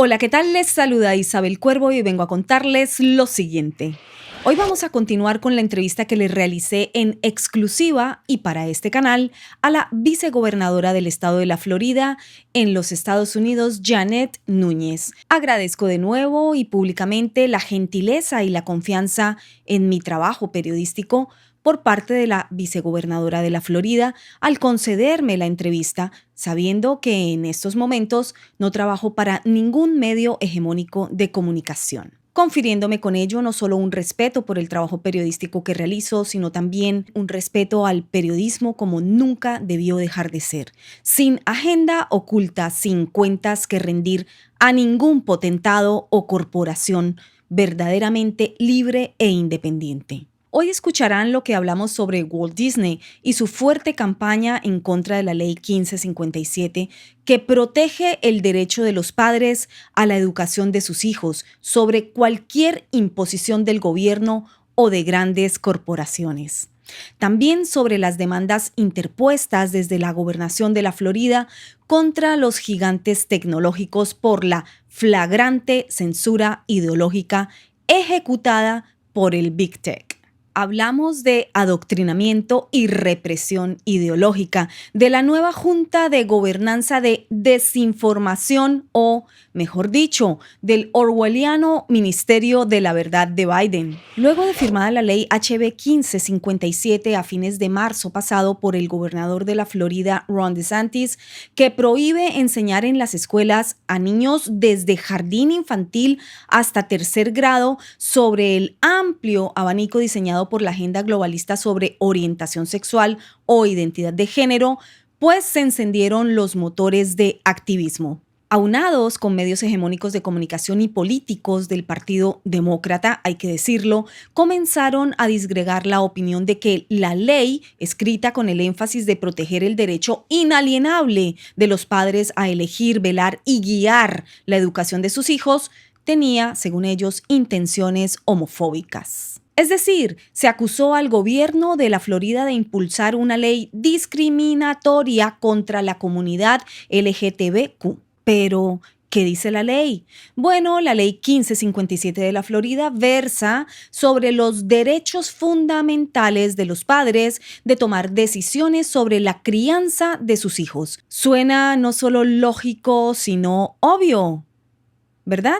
Hola, ¿qué tal? Les saluda Isabel Cuervo y vengo a contarles lo siguiente. Hoy vamos a continuar con la entrevista que les realicé en exclusiva y para este canal a la vicegobernadora del estado de la Florida en los Estados Unidos, Janet Núñez. Agradezco de nuevo y públicamente la gentileza y la confianza en mi trabajo periodístico por parte de la vicegobernadora de la Florida al concederme la entrevista, sabiendo que en estos momentos no trabajo para ningún medio hegemónico de comunicación, confiriéndome con ello no solo un respeto por el trabajo periodístico que realizo, sino también un respeto al periodismo como nunca debió dejar de ser, sin agenda oculta, sin cuentas que rendir a ningún potentado o corporación, verdaderamente libre e independiente. Hoy escucharán lo que hablamos sobre Walt Disney y su fuerte campaña en contra de la Ley 1557, que protege el derecho de los padres a la educación de sus hijos sobre cualquier imposición del gobierno o de grandes corporaciones. También sobre las demandas interpuestas desde la gobernación de la Florida contra los gigantes tecnológicos por la flagrante censura ideológica ejecutada por el Big Tech. Hablamos de adoctrinamiento y represión ideológica, de la nueva Junta de Gobernanza de Desinformación o, mejor dicho, del orwelliano Ministerio de la Verdad de Biden. Luego de firmada la ley HB 1557 a fines de marzo pasado por el gobernador de la Florida, Ron DeSantis, que prohíbe enseñar en las escuelas a niños desde jardín infantil hasta tercer grado sobre el amplio abanico diseñado por la agenda globalista sobre orientación sexual o identidad de género, pues se encendieron los motores de activismo. Aunados con medios hegemónicos de comunicación y políticos del Partido Demócrata, hay que decirlo, comenzaron a disgregar la opinión de que la ley, escrita con el énfasis de proteger el derecho inalienable de los padres a elegir, velar y guiar la educación de sus hijos, tenía, según ellos, intenciones homofóbicas. Es decir, se acusó al gobierno de la Florida de impulsar una ley discriminatoria contra la comunidad LGTBQ. Pero, ¿qué dice la ley? Bueno, la ley 1557 de la Florida versa sobre los derechos fundamentales de los padres de tomar decisiones sobre la crianza de sus hijos. Suena no solo lógico, sino obvio, ¿verdad?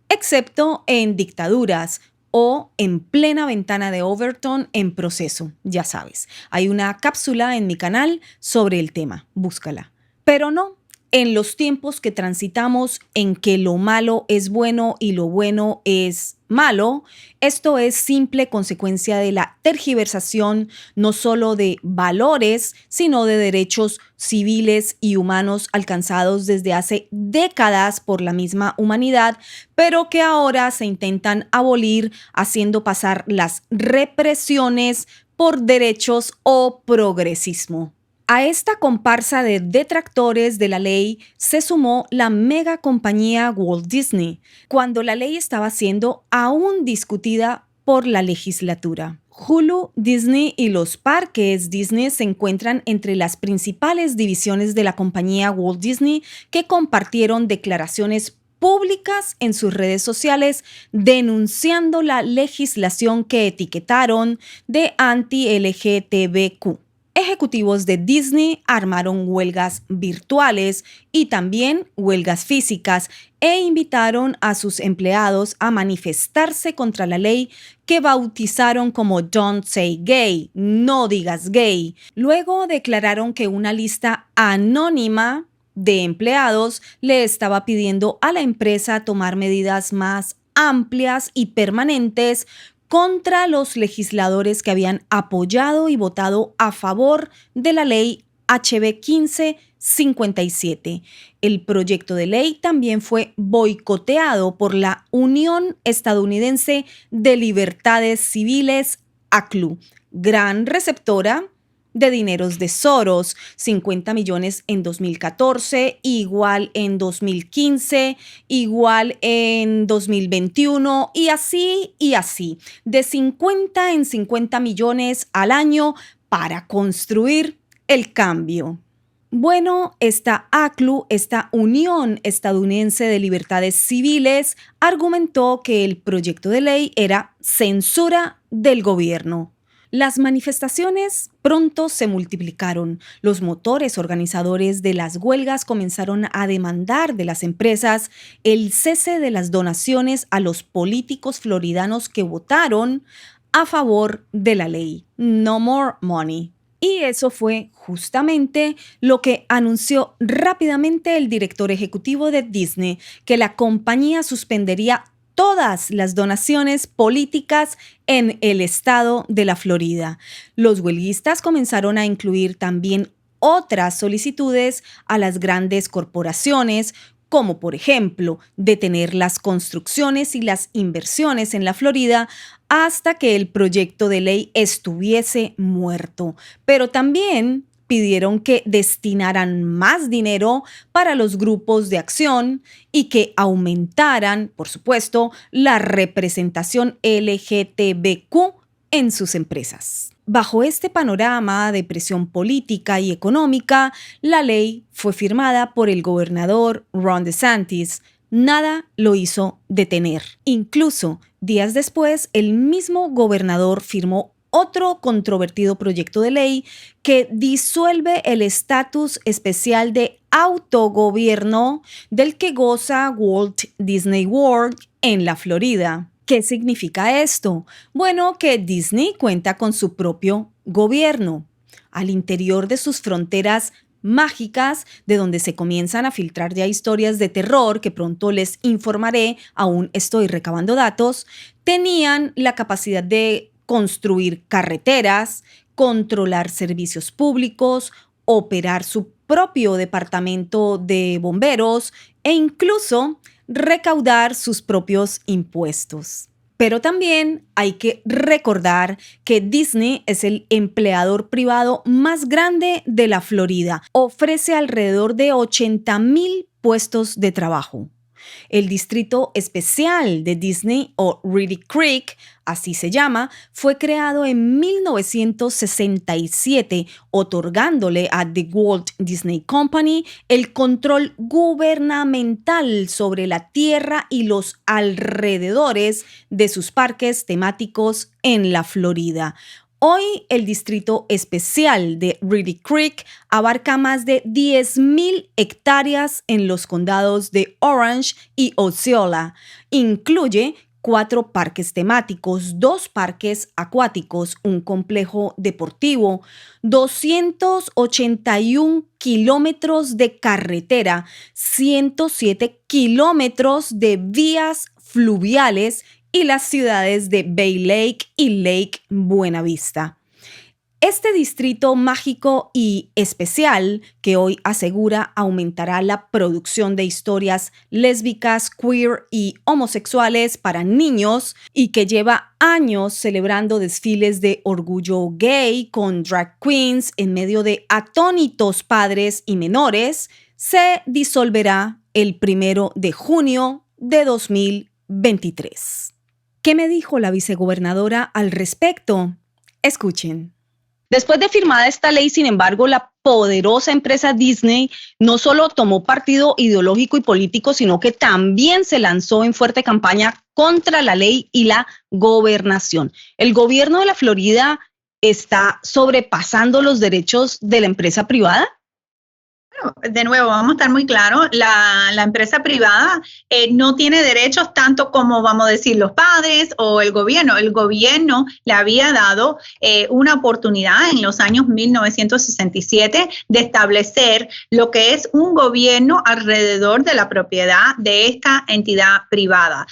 Excepto en dictaduras o en plena ventana de Overton en proceso, ya sabes. Hay una cápsula en mi canal sobre el tema, búscala. Pero no, en los tiempos que transitamos en que lo malo es bueno y lo bueno es malo, esto es simple consecuencia de la tergiversación no solo de valores, sino de derechos civiles y humanos alcanzados desde hace décadas por la misma humanidad, pero que ahora se intentan abolir haciendo pasar las represiones por derechos o progresismo. A esta comparsa de detractores de la ley se sumó la mega compañía Walt Disney, cuando la ley estaba siendo aún discutida por la legislatura. Hulu, Disney y los parques Disney se encuentran entre las principales divisiones de la compañía Walt Disney, que compartieron declaraciones públicas en sus redes sociales denunciando la legislación que etiquetaron de anti-LGTBQ. Ejecutivos de Disney armaron huelgas virtuales y también huelgas físicas e invitaron a sus empleados a manifestarse contra la ley que bautizaron como Don't Say Gay, no digas gay. Luego declararon que una lista anónima de empleados le estaba pidiendo a la empresa tomar medidas más amplias y permanentes contra los legisladores que habían apoyado y votado a favor de la ley HB 1557. El proyecto de ley también fue boicoteado por la Unión Estadounidense de Libertades Civiles, ACLU, gran receptora de dineros de Soros, 50 millones en 2014, igual en 2015, igual en 2021 y así, de 50 en 50 millones al año para construir el cambio. Bueno, esta ACLU, esta Unión Estadounidense de Libertades Civiles, argumentó que el proyecto de ley era censura del gobierno. Las manifestaciones pronto se multiplicaron. Los motores organizadores de las huelgas comenzaron a demandar de las empresas el cese de las donaciones a los políticos floridanos que votaron a favor de la ley No More Money. Y eso fue justamente lo que anunció rápidamente el director ejecutivo de Disney, que la compañía suspendería todas las donaciones políticas en el estado de la Florida. Los huelguistas comenzaron a incluir también otras solicitudes a las grandes corporaciones, como por ejemplo detener las construcciones y las inversiones en la Florida hasta que el proyecto de ley estuviese muerto. Pero también pidieron que destinaran más dinero para los grupos de acción y que aumentaran, por supuesto, la representación LGTBQ en sus empresas. Bajo este panorama de presión política y económica, la ley fue firmada por el gobernador Ron DeSantis. Nada lo hizo detener. Incluso días después, el mismo gobernador firmó otro controvertido proyecto de ley que disuelve el estatus especial de autogobierno del que goza Walt Disney World en la Florida. ¿Qué significa esto? Bueno, que Disney cuenta con su propio gobierno. Al interior de sus fronteras mágicas, de donde se comienzan a filtrar ya historias de terror que pronto les informaré, aún estoy recabando datos, tenían la capacidad de construir carreteras, controlar servicios públicos, operar su propio departamento de bomberos e incluso recaudar sus propios impuestos. Pero también hay que recordar que Disney es el empleador privado más grande de la Florida. Ofrece alrededor de 80,000 puestos de trabajo. El distrito especial de Disney, o Reedy Creek, así se llama, fue creado en 1967, otorgándole a The Walt Disney Company el control gubernamental sobre la tierra y los alrededores de sus parques temáticos en la Florida. Hoy, el distrito especial de Reedy Creek abarca más de 10,000 hectáreas en los condados de Orange y Osceola. Incluye 4 parques temáticos, 2 parques acuáticos, un complejo deportivo, 281 kilómetros de carretera, 107 kilómetros de vías fluviales y las ciudades de Bay Lake y Lake Buena Vista. Este distrito mágico y especial que hoy asegura aumentará la producción de historias lésbicas, queer y homosexuales para niños y que lleva años celebrando desfiles de orgullo gay con drag queens en medio de atónitos padres y menores, se disolverá el 1 de junio de 2023. ¿Qué me dijo la vicegobernadora al respecto? Escuchen. Después de firmada esta ley, sin embargo, la poderosa empresa Disney no solo tomó partido ideológico y político, sino que también se lanzó en fuerte campaña contra la ley y la gobernación. El gobierno de la Florida está sobrepasando los derechos de la empresa privada. De nuevo, vamos a estar muy claros, la empresa privada no tiene derechos tanto como, vamos a decir, los padres o el gobierno. El gobierno le había dado una oportunidad en los años 1967 de establecer lo que es un gobierno alrededor de la propiedad de esta entidad privada.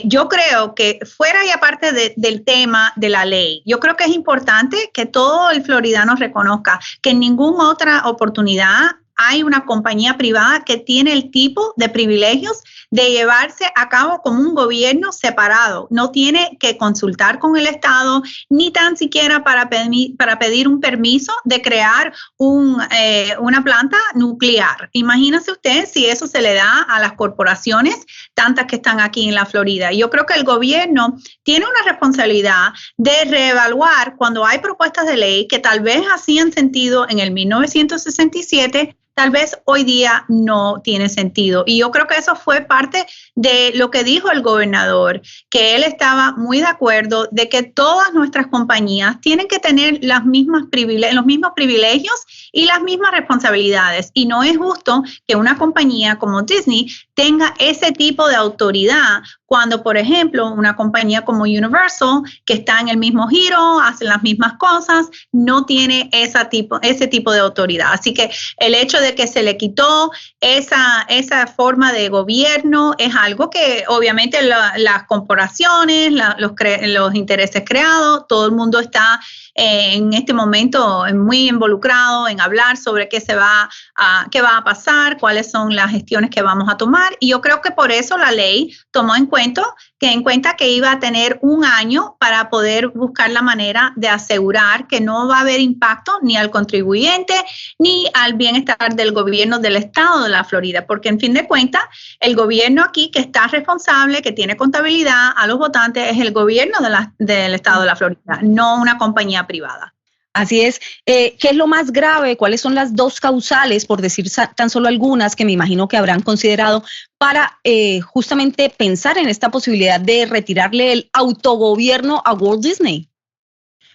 Yo creo que fuera y aparte del tema de la ley, yo creo que es importante que todo el floridano reconozca que en ninguna otra oportunidad hay una compañía privada que tiene el tipo de privilegios de llevarse a cabo como un gobierno separado. No tiene que consultar con el Estado, ni tan siquiera para pedir un permiso de crear una planta nuclear. Imagínese usted si eso se le da a las corporaciones, tantas que están aquí en la Florida. Yo creo que el gobierno tiene una responsabilidad de reevaluar cuando hay propuestas de ley que tal vez hacían sentido en el 1967, tal vez hoy día no tiene sentido. Y yo creo que eso fue parte de lo que dijo el gobernador, que él estaba muy de acuerdo de que todas nuestras compañías tienen que tener los mismos privilegios y las mismas responsabilidades. Y no es justo que una compañía como Disney tenga ese tipo de autoridad cuando, por ejemplo, una compañía como Universal, que está en el mismo giro, hace las mismas cosas, no tiene ese tipo de autoridad. Así que el hecho de que se le quitó esa forma de gobierno es algo que obviamente las corporaciones, los intereses creados, todo el mundo está en este momento muy involucrado en hablar sobre qué va a pasar, cuáles son las gestiones que vamos a tomar. Y yo creo que por eso la ley tomó en cuenta que iba a tener un año para poder buscar la manera de asegurar que no va a haber impacto ni al contribuyente ni al bienestar del gobierno del estado de la Florida, porque en fin de cuentas, el gobierno aquí que está responsable, que tiene contabilidad a los votantes, es el gobierno del estado de la Florida, no una compañía privada. Así es. ¿Qué es lo más grave? ¿Cuáles son las dos causales, por decir tan solo algunas, que me imagino que habrán considerado para justamente pensar en esta posibilidad de retirarle el autogobierno a Walt Disney?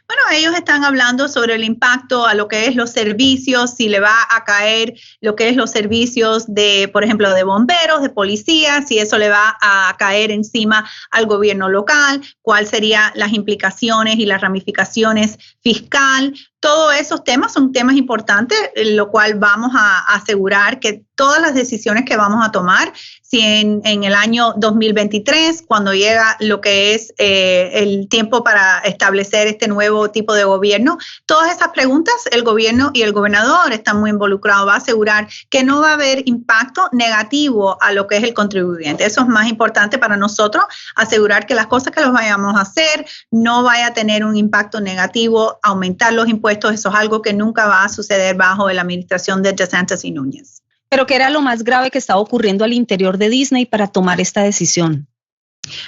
Bueno, ellos están hablando sobre el impacto a lo que es los servicios, si le va a caer lo que es los servicios de, por ejemplo, de bomberos, de policías, si eso le va a caer encima al gobierno local, cuáles serían las implicaciones y las ramificaciones fiscal. Todos esos temas son temas importantes, lo cual vamos a asegurar que todas las decisiones que vamos a tomar, si en el año 2023, cuando llega lo que es el tiempo para establecer este nuevo tipo de gobierno, todas esas preguntas el gobierno y el gobernador están muy involucrados. Va a asegurar que no va a haber impacto negativo a lo que es el contribuyente. Eso es más importante para nosotros, asegurar que las cosas que los vayamos a hacer no vaya a tener un impacto negativo, aumentar los impuestos. Eso es algo que nunca va a suceder bajo la administración de DeSantis y Núñez. ¿Pero qué era lo más grave que estaba ocurriendo al interior de Disney para tomar esta decisión?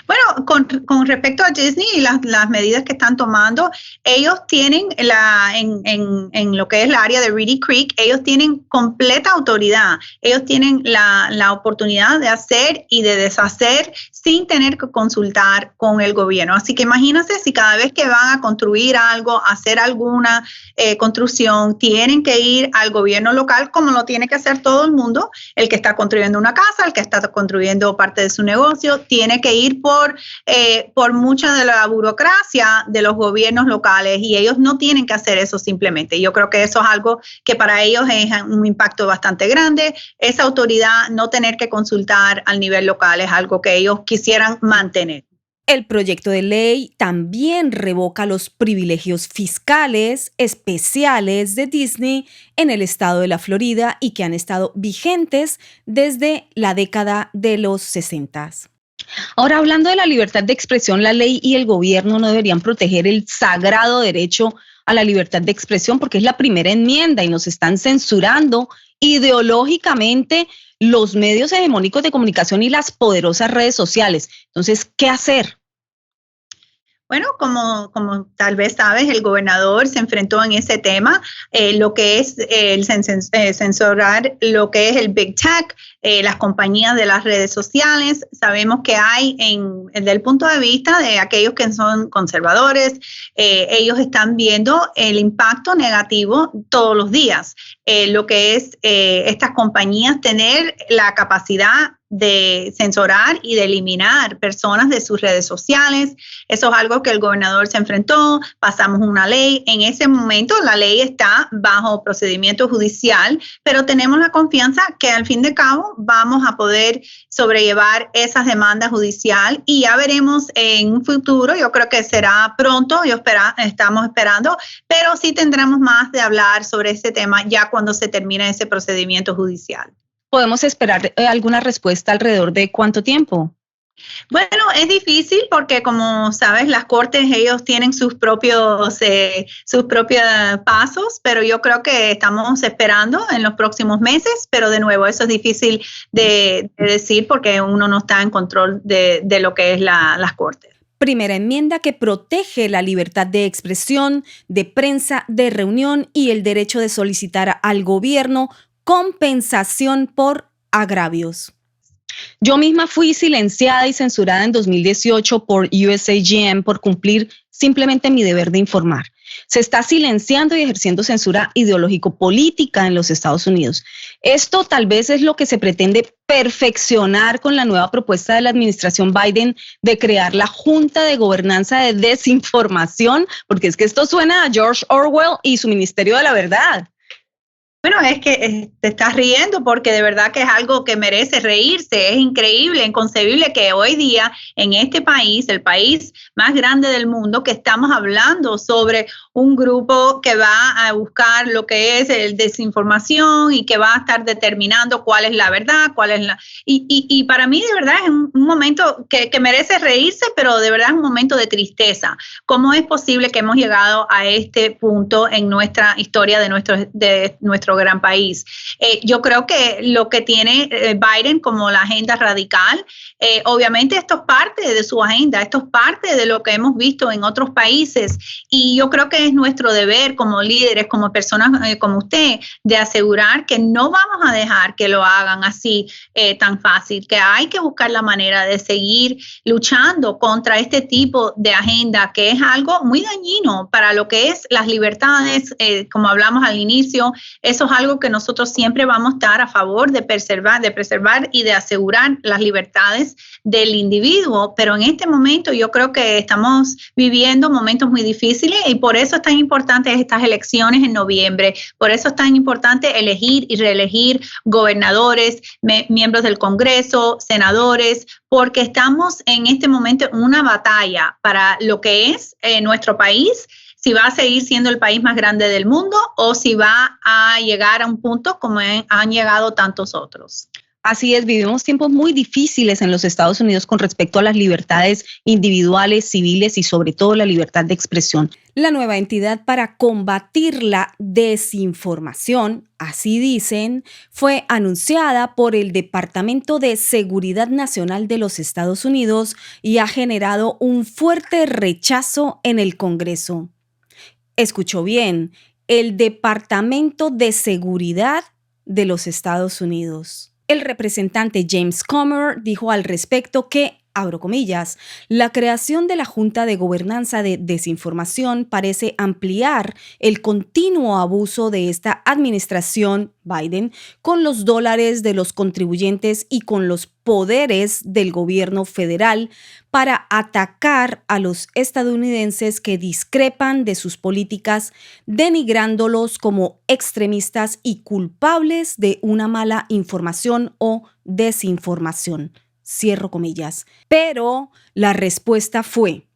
Bueno, con respecto a Disney y las medidas que están tomando, ellos tienen en lo que es la área de Reedy Creek, ellos tienen completa autoridad. Ellos tienen la oportunidad de hacer y de deshacer sin tener que consultar con el gobierno. Así que imagínense si cada vez que van a construir algo, hacer alguna construcción, tienen que ir al gobierno local, como lo tiene que hacer todo el mundo, el que está construyendo una casa, el que está construyendo parte de su negocio, tiene que ir por mucha de la burocracia de los gobiernos locales y ellos no tienen que hacer eso simplemente. Yo creo que eso es algo que para ellos es un impacto bastante grande. Esa autoridad, no tener que consultar al nivel local, es algo que ellos quisieran mantener. El proyecto de ley también revoca los privilegios fiscales especiales de Disney en el estado de la Florida y que han estado vigentes desde la década de los 60. Ahora, hablando de la libertad de expresión, la ley y el gobierno no deberían proteger el sagrado derecho a la libertad de expresión porque es la primera enmienda y nos están censurando ideológicamente los medios hegemónicos de comunicación y las poderosas redes sociales. Entonces, ¿qué hacer? Bueno, como tal vez sabes, el gobernador se enfrentó en ese tema, lo que es censurar lo que es el Big Tech, las compañías de las redes sociales. Sabemos que hay, desde el punto de vista de aquellos que son conservadores, ellos están viendo el impacto negativo todos los días. Lo que es estas compañías tener la capacidad de censurar y de eliminar personas de sus redes sociales. Eso es algo que el gobernador se enfrentó, pasamos una ley. En ese momento la ley está bajo procedimiento judicial, pero tenemos la confianza que al fin de cabo vamos a poder sobrellevar esas demandas judicial y ya veremos en un futuro, yo creo que será pronto, estamos esperando, pero sí tendremos más de hablar sobre ese tema ya cuando se termine ese procedimiento judicial. ¿Podemos esperar alguna respuesta alrededor de cuánto tiempo? Bueno, es difícil porque, como sabes, las cortes, ellos tienen sus propios pasos, pero yo creo que estamos esperando en los próximos meses, pero de nuevo, eso es difícil de decir porque uno no está en control de lo que es las cortes. Primera enmienda que protege la libertad de expresión, de prensa, de reunión y el derecho de solicitar al gobierno compensación por agravios. Yo misma fui silenciada y censurada en 2018 por USAGM por cumplir simplemente mi deber de informar. Se está silenciando y ejerciendo censura ideológico-política en los Estados Unidos. Esto tal vez es lo que se pretende perfeccionar con la nueva propuesta de la administración Biden de crear la Junta de Gobernanza de Desinformación, porque es que esto suena a George Orwell y su Ministerio de la Verdad. Bueno, es que te estás riendo porque de verdad que es algo que merece reírse. Es increíble, inconcebible que hoy día en este país, el país más grande del mundo, que estamos hablando sobre un grupo que va a buscar lo que es el desinformación y que va a estar determinando cuál es la verdad, cuál es la... Y para mí de verdad es un momento que merece reírse, pero de verdad es un momento de tristeza. ¿Cómo es posible que hemos llegado a este punto en nuestra historia de nuestro gran país? Yo creo que lo que tiene Biden como la agenda radical, obviamente esto es parte de su agenda, esto es parte de lo que hemos visto en otros países y yo creo que es nuestro deber como líderes, como personas como usted, de asegurar que no vamos a dejar que lo hagan así tan fácil, que hay que buscar la manera de seguir luchando contra este tipo de agenda que es algo muy dañino para lo que es las libertades, como hablamos al inicio. Eso es algo que nosotros siempre vamos a estar a favor de preservar y de asegurar las libertades del individuo, pero en este momento yo creo que estamos viviendo momentos muy difíciles y por eso es tan importante estas elecciones en noviembre, por eso es tan importante elegir y reelegir gobernadores, miembros del Congreso, senadores, porque estamos en este momento en una batalla para lo que es nuestro país, si va a seguir siendo el país más grande del mundo o si va a llegar a un punto como han llegado tantos otros. Así es, vivimos tiempos muy difíciles en los Estados Unidos con respecto a las libertades individuales, civiles y sobre todo la libertad de expresión. La nueva entidad para combatir la desinformación, así dicen, fue anunciada por el Departamento de Seguridad Nacional de los Estados Unidos y ha generado un fuerte rechazo en el Congreso. Escuchó bien, el Departamento de Seguridad de los Estados Unidos. El representante James Comer dijo al respecto que, abro comillas, la creación de la Junta de Gobernanza de Desinformación parece ampliar el continuo abuso de esta administración Biden con los dólares de los contribuyentes y con los poderes del gobierno federal para atacar a los estadounidenses que discrepan de sus políticas, denigrándolos como extremistas y culpables de una mala información o desinformación. Cierro comillas. Pero la respuesta fue,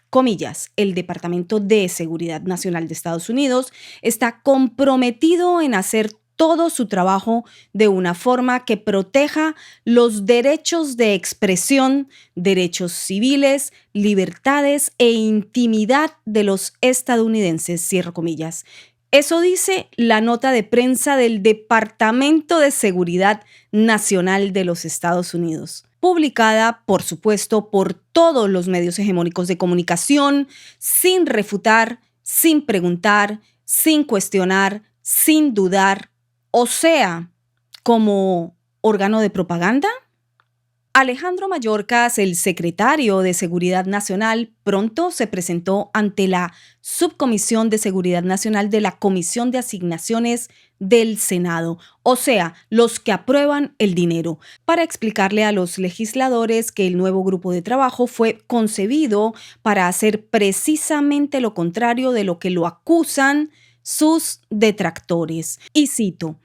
comillas, el Departamento de Seguridad Nacional de Estados Unidos está comprometido en hacer todo su trabajo de una forma que proteja los derechos de expresión, derechos civiles, libertades e intimidad de los estadounidenses, cierro comillas. Eso dice la nota de prensa del Departamento de Seguridad Nacional de los Estados Unidos, publicada, por supuesto, por todos los medios hegemónicos de comunicación, sin refutar, sin preguntar, sin cuestionar, sin dudar, o sea, como órgano de propaganda. Alejandro Mayorkas, el secretario de Seguridad Nacional, pronto se presentó ante la Subcomisión de Seguridad Nacional de la Comisión de Asignaciones del Senado, o sea, los que aprueban el dinero, para explicarle a los legisladores que el nuevo grupo de trabajo fue concebido para hacer precisamente lo contrario de lo que lo acusan sus detractores. Y cito: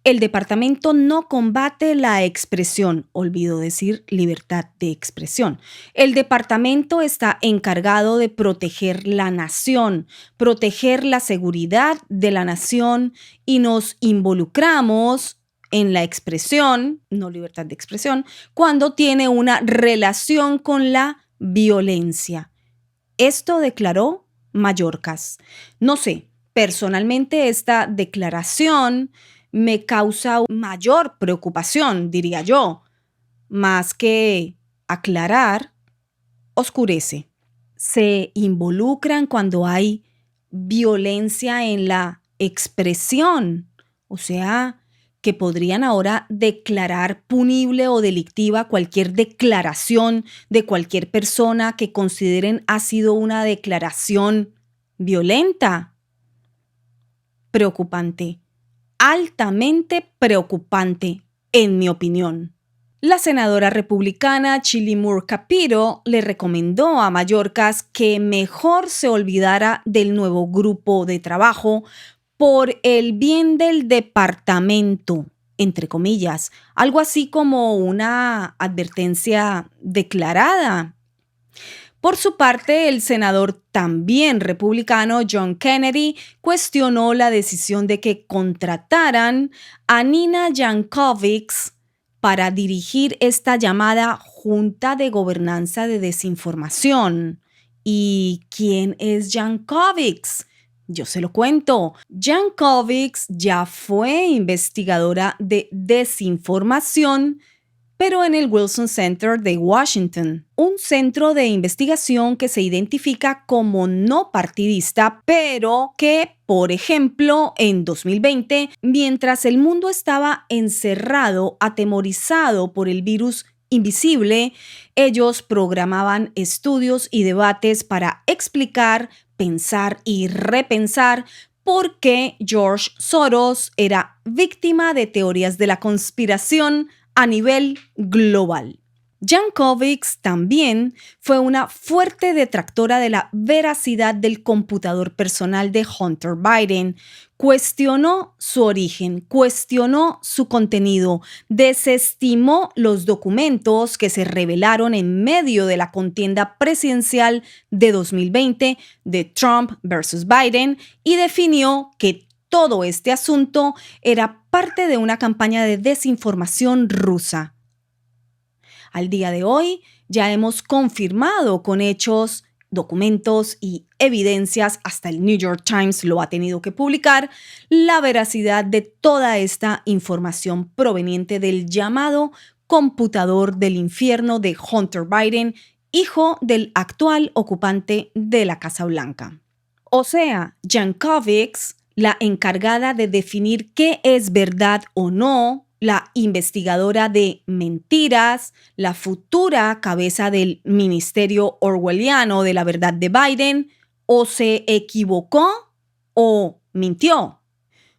el departamento no combate la expresión, olvido decir libertad de expresión. El departamento está encargado de proteger la nación, proteger la seguridad de la nación y nos involucramos en la expresión, no libertad de expresión, cuando tiene una relación con la violencia. Esto declaró Mayorkas. No sé, personalmente esta declaración me causa mayor preocupación, diría yo. Más que aclarar, oscurece. Se involucran cuando hay violencia en la expresión. O sea, que podrían ahora declarar punible o delictiva cualquier declaración de cualquier persona que consideren ha sido una declaración violenta. Preocupante, altamente preocupante, en mi opinión. La senadora republicana Chili Moore Capito le recomendó a Mayorkas que mejor se olvidara del nuevo grupo de trabajo por el bien del departamento, entre comillas, algo así como una advertencia declarada. Por su parte, el senador también republicano John Kennedy cuestionó la decisión de que contrataran a Nina Jankowicz para dirigir esta llamada Junta de Gobernanza de Desinformación. ¿Y quién es Jankowicz? Yo se lo cuento. Jankowicz ya fue investigadora de desinformación, pero en el Wilson Center de Washington, un centro de investigación que se identifica como no partidista, pero que, por ejemplo, en 2020, mientras el mundo estaba encerrado, atemorizado por el virus invisible, ellos programaban estudios y debates para explicar, pensar y repensar por qué George Soros era víctima de teorías de la conspiración a nivel global. Jankowicz también fue una fuerte detractora de la veracidad del computador personal de Hunter Biden. Cuestionó su origen, cuestionó su contenido, desestimó los documentos que se revelaron en medio de la contienda presidencial de 2020 de Trump versus Biden y definió que todo este asunto era parte de una campaña de desinformación rusa. Al día de hoy, ya hemos confirmado con hechos, documentos y evidencias, hasta el New York Times lo ha tenido que publicar, la veracidad de toda esta información proveniente del llamado computador del infierno de Hunter Biden, hijo del actual ocupante de la Casa Blanca. O sea, Jankowicz, la encargada de definir qué es verdad o no, la investigadora de mentiras, la futura cabeza del Ministerio Orwelliano de la Verdad de Biden, o se equivocó o mintió.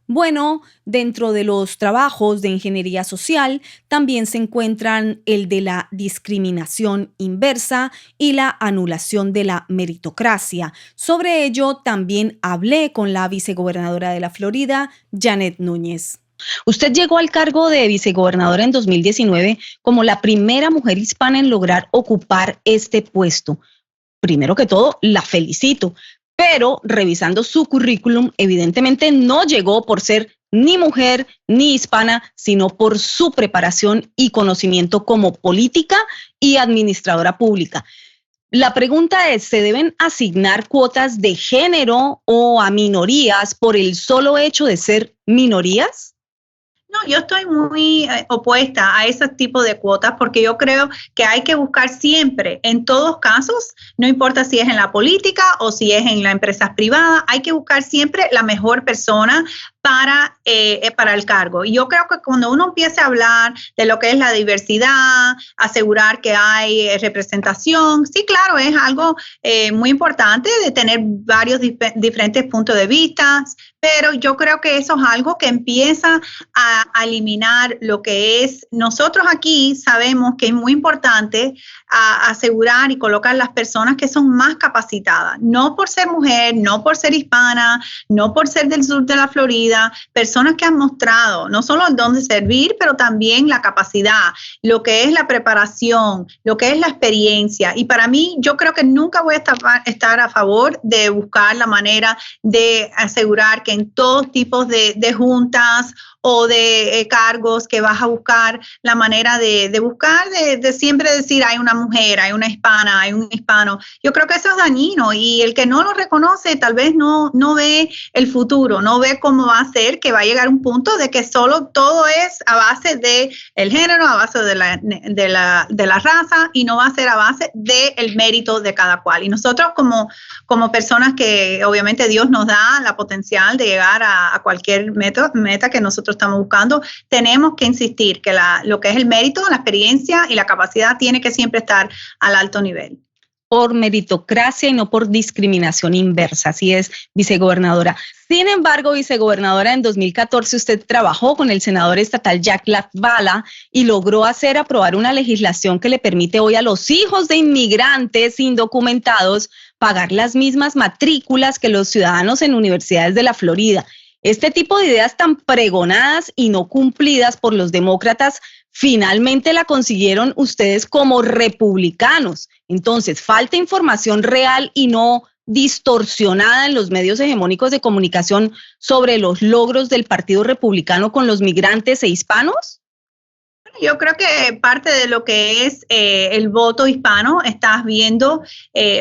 Bueno, dentro de los trabajos de ingeniería social también se encuentran el de la discriminación inversa y la anulación de la meritocracia. Sobre ello también hablé con la vicegobernadora de la Florida, Janet Núñez. Usted llegó al cargo de vicegobernadora en 2019 como la primera mujer hispana en lograr ocupar este puesto. Primero que todo, la felicito. Pero revisando su currículum, evidentemente no llegó por ser ni mujer ni hispana, sino por su preparación y conocimiento como política y administradora pública. La pregunta es, ¿se deben asignar cuotas de género o a minorías por el solo hecho de ser minorías? No, yo estoy muy opuesta a ese tipo de cuotas porque yo creo que hay que buscar siempre, en todos casos, no importa si es en la política o si es en las empresas privadas, hay que buscar siempre la mejor persona para el cargo. Y yo creo que cuando uno empiece a hablar de lo que es la diversidad, asegurar que hay representación, sí, claro, es algo muy importante de tener varios diferentes puntos de vista, pero yo creo que eso es algo que empieza a eliminar lo que es, nosotros aquí sabemos que es muy importante asegurar y colocar las personas que son más capacitadas, no por ser mujer, no por ser hispana, no por ser del sur de la Florida, personas que han mostrado no solo el don de servir, pero también la capacidad, lo que es la preparación, lo que es la experiencia. Y para mí, yo creo que nunca voy a estar a favor de buscar la manera de asegurar que en todos tipos de juntas o de cargos que vas a buscar la manera de buscar, de siempre decir hay una mujer, hay una hispana, hay un hispano. Yo creo que eso es dañino y el que no lo reconoce tal vez no ve el futuro, no ve cómo va a hacer que va a llegar un punto de que solo todo es a base de el género, a base de la raza, y no va a ser a base del mérito de cada cual. Y nosotros como personas que obviamente Dios nos da la potencial de llegar a cualquier meta que nosotros estamos buscando, tenemos que insistir que lo que es el mérito, la experiencia y la capacidad tiene que siempre estar al alto nivel. Por meritocracia y no por discriminación inversa. Así es, vicegobernadora. Sin embargo, vicegobernadora, en 2014 usted trabajó con el senador estatal Jack Latvala y logró aprobar una legislación que le permite hoy a los hijos de inmigrantes indocumentados pagar las mismas matrículas que los ciudadanos en universidades de la Florida. Este tipo de ideas tan pregonadas y no cumplidas por los demócratas finalmente la consiguieron ustedes como republicanos. Entonces, falta información real y no distorsionada en los medios hegemónicos de comunicación sobre los logros del Partido Republicano con los migrantes e hispanos. Yo creo que parte de lo que es el voto hispano, estás viendo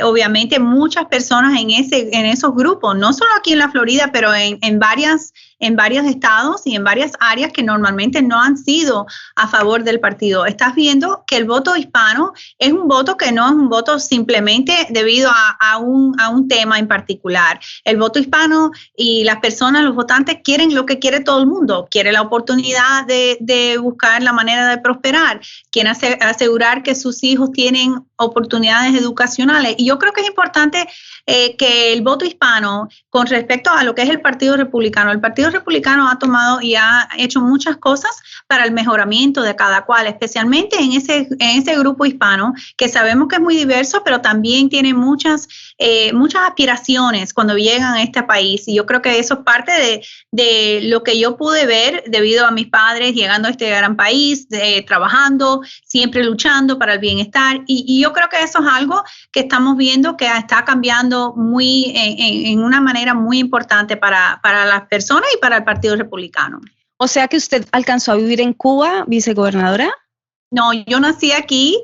obviamente muchas personas en esos grupos, no solo aquí en la Florida, pero en varios estados y en varias áreas que normalmente no han sido a favor del partido. Estás viendo que el voto hispano es un voto que no es un voto simplemente debido a un tema en particular. El voto hispano y las personas, los votantes, quieren lo que quiere todo el mundo. Quiere la oportunidad de buscar la manera de prosperar. Quieren asegurar que sus hijos tienen oportunidades educacionales. Y yo creo que es importante que el voto hispano, con respecto a lo que es el Partido Republicano ha tomado y ha hecho muchas cosas para el mejoramiento de cada cual, especialmente en ese grupo hispano, que sabemos que es muy diverso, pero también tiene muchas aspiraciones cuando llegan a este país. Y yo creo que eso es parte de lo que yo pude ver debido a mis padres llegando a este gran país, trabajando, siempre luchando para el bienestar. Y yo creo que eso es algo que estamos viendo que está cambiando en una manera muy importante para las personas y para el Partido Republicano. O sea que usted alcanzó a vivir en Cuba, vicegobernadora. No, yo nací aquí,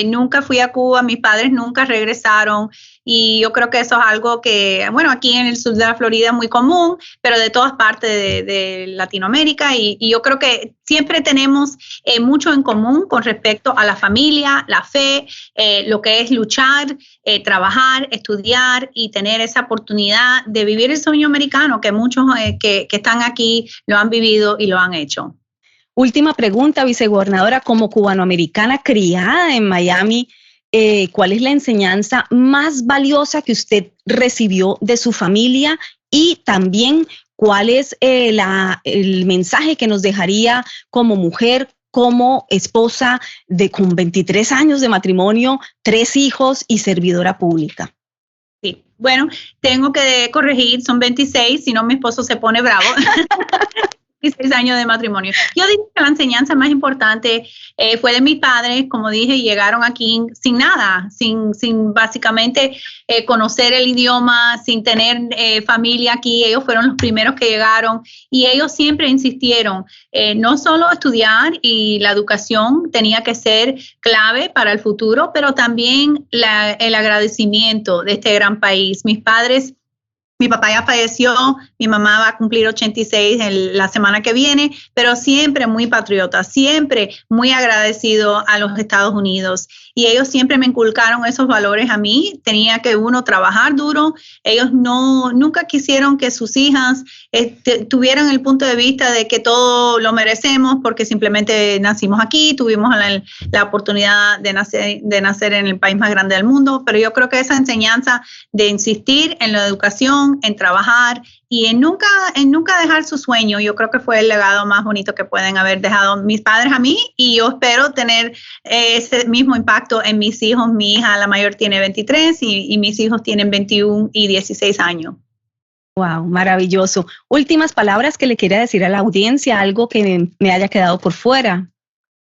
nunca fui a Cuba, mis padres nunca regresaron y yo creo que eso es algo que, bueno, aquí en el sur de la Florida es muy común, pero de todas partes de Latinoamérica y yo creo que siempre tenemos mucho en común con respecto a la familia, la fe, lo que es luchar, trabajar, estudiar y tener esa oportunidad de vivir el sueño americano que muchos que están aquí lo han vivido y lo han hecho. Última pregunta, vicegobernadora, como cubanoamericana criada en Miami, ¿cuál es la enseñanza más valiosa que usted recibió de su familia? Y también, ¿cuál es el mensaje que nos dejaría como mujer, como esposa con 23 años de matrimonio, 3 hijos y servidora pública? Sí, bueno, tengo que corregir, son 26, si no mi esposo se pone bravo. 16 años de matrimonio. Yo digo que la enseñanza más importante fue de mis padres, como dije, llegaron aquí sin nada, sin básicamente conocer el idioma, sin tener familia aquí. Ellos fueron los primeros que llegaron y ellos siempre insistieron, no solo estudiar y la educación tenía que ser clave para el futuro, pero también el agradecimiento de este gran país. Mi papá ya falleció, mi mamá va a cumplir 86 la semana que viene, pero siempre muy patriota, siempre muy agradecido a los Estados Unidos. Y ellos siempre me inculcaron esos valores a mí. Tenía que uno trabajar duro. Ellos nunca quisieron que sus hijas tuvieran el punto de vista de que todo lo merecemos porque simplemente nacimos aquí, tuvimos la oportunidad de nacer en el país más grande del mundo. Pero yo creo que esa enseñanza de insistir en la educación, en trabajar y en nunca dejar su sueño, yo creo que fue el legado más bonito que pueden haber dejado mis padres a mí y yo espero tener ese mismo impacto en mis hijos. Mi hija, la mayor, tiene 23 y mis hijos tienen 21 y 16 años. Wow, maravilloso. Últimas palabras que le quiera decir a la audiencia, algo que me haya quedado por fuera.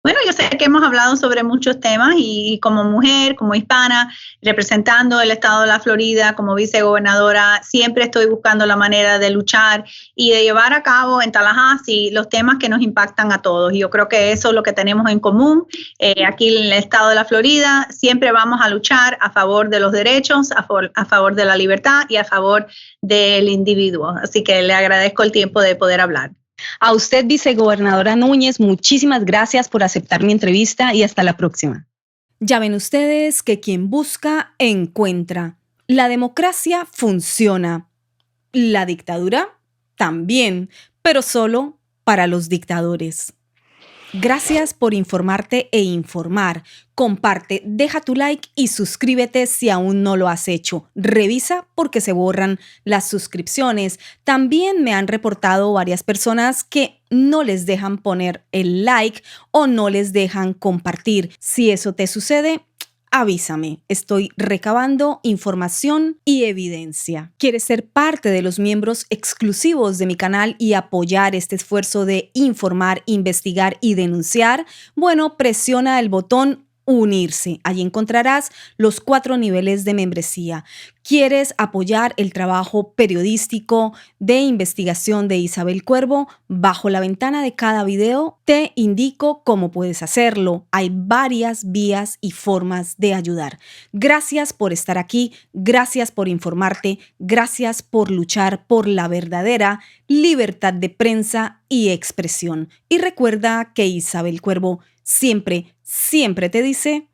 Bueno, yo sé que hemos hablado sobre muchos temas y como mujer, como hispana, representando el estado de la Florida como vicegobernadora, siempre estoy buscando la manera de luchar y de llevar a cabo en Tallahassee los temas que nos impactan a todos. Y yo creo que eso es lo que tenemos en común. Aquí en el estado de la Florida siempre vamos a luchar a favor de los derechos, a favor de la libertad y a favor del individuo. Así que le agradezco el tiempo de poder hablar. A usted, vicegobernadora Núñez, muchísimas gracias por aceptar mi entrevista y hasta la próxima. Ya ven ustedes que quien busca, encuentra. La democracia funciona. La dictadura también, pero solo para los dictadores. Gracias por informarte e informar. Comparte, deja tu like y suscríbete si aún no lo has hecho. Revisa porque se borran las suscripciones. También me han reportado varias personas que no les dejan poner el like o no les dejan compartir. Si eso te sucede, avísame, estoy recabando información y evidencia. ¿Quieres ser parte de los miembros exclusivos de mi canal y apoyar este esfuerzo de informar, investigar y denunciar? Bueno, presiona el botón unirse. Allí encontrarás los 4 niveles de membresía. ¿Quieres apoyar el trabajo periodístico de investigación de Isabel Cuervo? Bajo la ventana de cada video te indico cómo puedes hacerlo. Hay varias vías y formas de ayudar. Gracias por estar aquí, gracias por informarte, gracias por luchar por la verdadera libertad de prensa y expresión. Y recuerda que Isabel Cuervo siempre te dice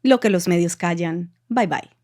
lo que los medios callan. Bye bye.